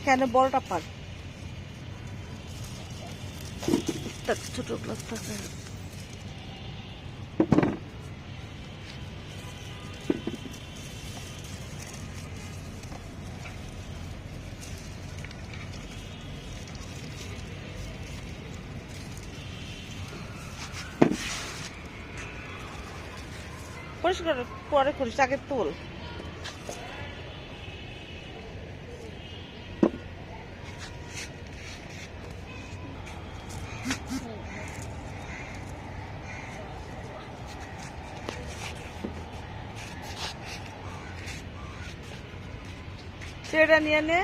কেন বড়টা পার ছোট গ্লাস থাকে। পরিষ্কার পরে করিস, আগে তোল। সেটা নিয়ে নে।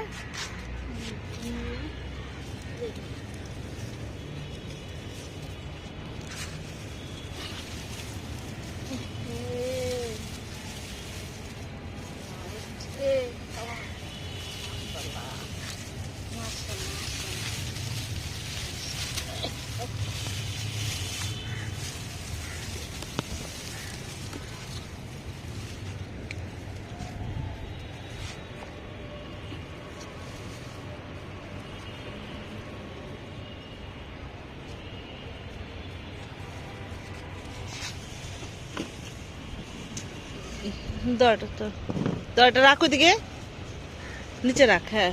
দরটা রাখ ওইদিকে, নিচে রাখ। হ্যাঁ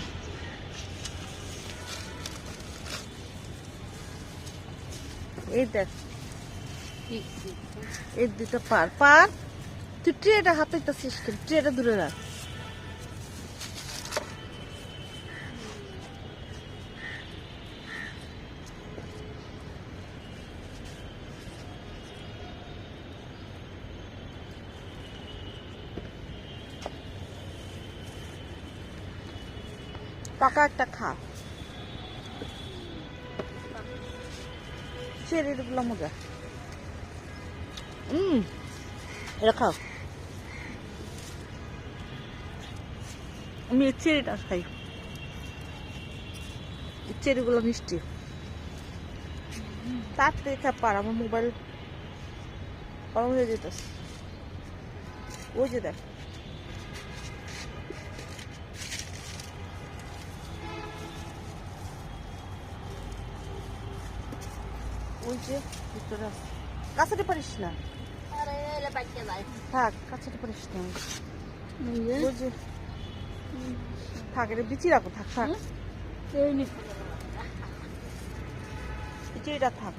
এই দেখ, এই দুটো পার পার। তুই ট্রেটা হাতে ট্রেটা দূরে রাখ। পাকা একটা খা, চেরিগুলো মজা। এটা খাও। আমি চেরিটা খাই, চেরিগুলো মিষ্টি। তাড়াতাড়ি খা পার, আমার মোবাইল গরম হয়ে যেতেছে। ওই যে দেখ, ওই যে ভিতরে আছে। কাছাতে পারিস না, থাক কাছাতে পারিস না। ওই যে থাক, এটা বিচি রাখো। থাক থাক, এটা থাক।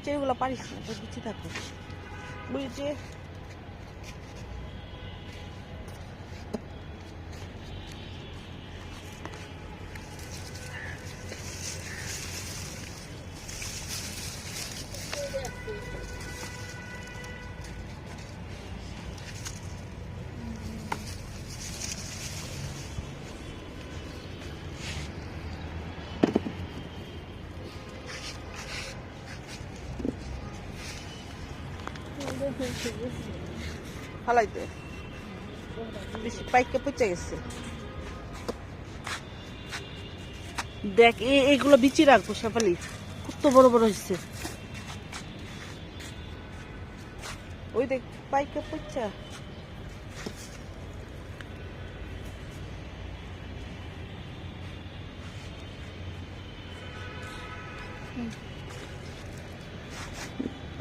চেরিগুলো পারিস না, বিচি থাকো। ওই যে ফালাই দে, বেশি পাইকে পচে গেছে। দেখ এইগুলো বিচি রাখবো শেফালি, কত বড় বড় হয়েছে। ওই দেখ পাইকে পচা।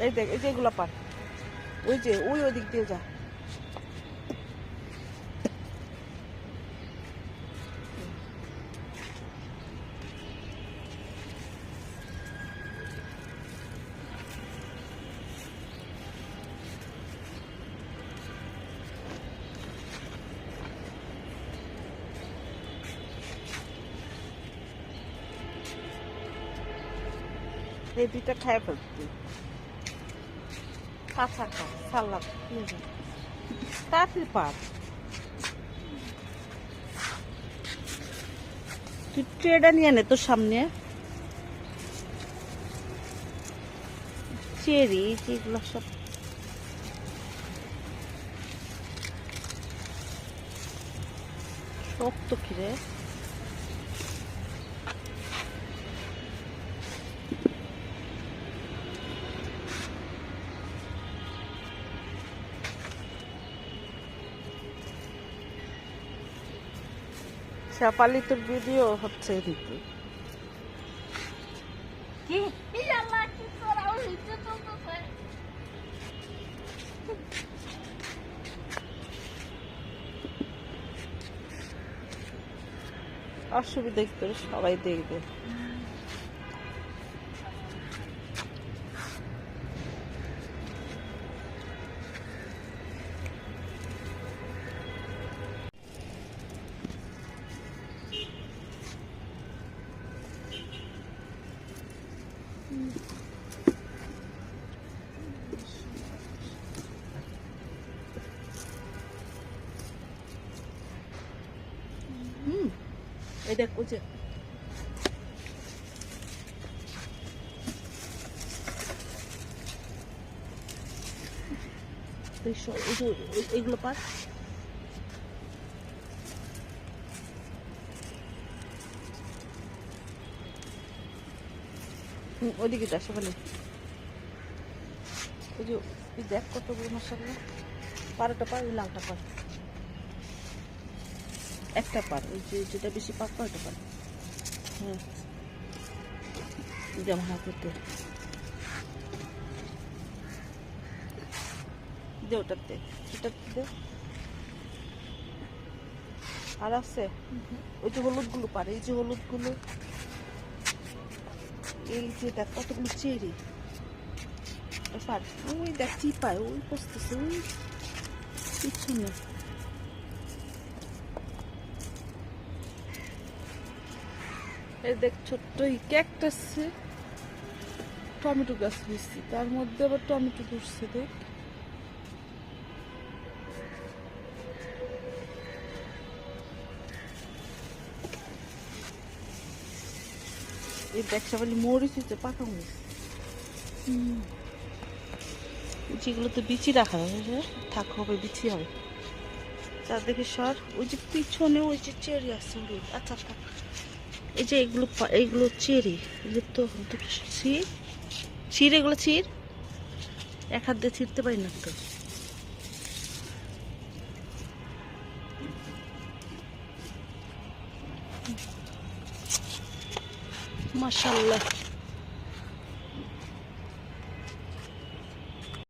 এই দেখ, এই যে এগুলো পার, ওই যে ওই দিক দিয়ে যা। এই দুইটা খাই ফেলছি, কাঁচা খা, সালাদ তাড়াতাড়ি পার। তুই ট্রেটা নিয়ে নে তোর সামনে। চেরি যেগুলো সব শক্ত কিরে। শেফালি তোর ভিডিও হচ্ছে এদিকে। কি এই আল্লাহ কি করাও হইছে চলতেছে। অসুবিধা কি তোর, সবাই দেখবে। এই দেখ ওই যে এইগুলো পার। ওইদিকে যা সকালে ওই যে ওই দেখ কতগুলো মশলা। পারোটা পার, ওই লালটা পার, একটা পার, ওই যে যেটা বেশি পাক ওটা পার। হ্যাঁ যেমন হাতে দে, ওটাতে ওটাতে দে। আর আছে ওই যে হলুদগুলো পারে, এই যে হলুদগুলো, এই যে দেখ কতগুলো চেরি পার। ওই দেখ চিপায়, ওই পচতেছে, ওই কিছু নেই। এই দেখ ছোট্ট ক্যাকটাসে টমেটো গাছ হয়েছে, তার মধ্যে আবার টমেটো ধরছে দেখ। এই দেখ সবাই মরিচ হচ্ছে, পাকা মরিচ। যেগুলোতে বিচি রাখা হবে, থাক হবে বিচি হবে। তার দেখে সর, ওই যে পিছনে ওই যে চেরি আছে। আচ্ছা আচ্ছা, এই যে এইগুলো চেরি, এগুলো তো ছিঁড়, এগুলো ছিঁড়, এক হাত দিয়ে ছিঁড়তে পারি না তো। মাশাআল্লাহ।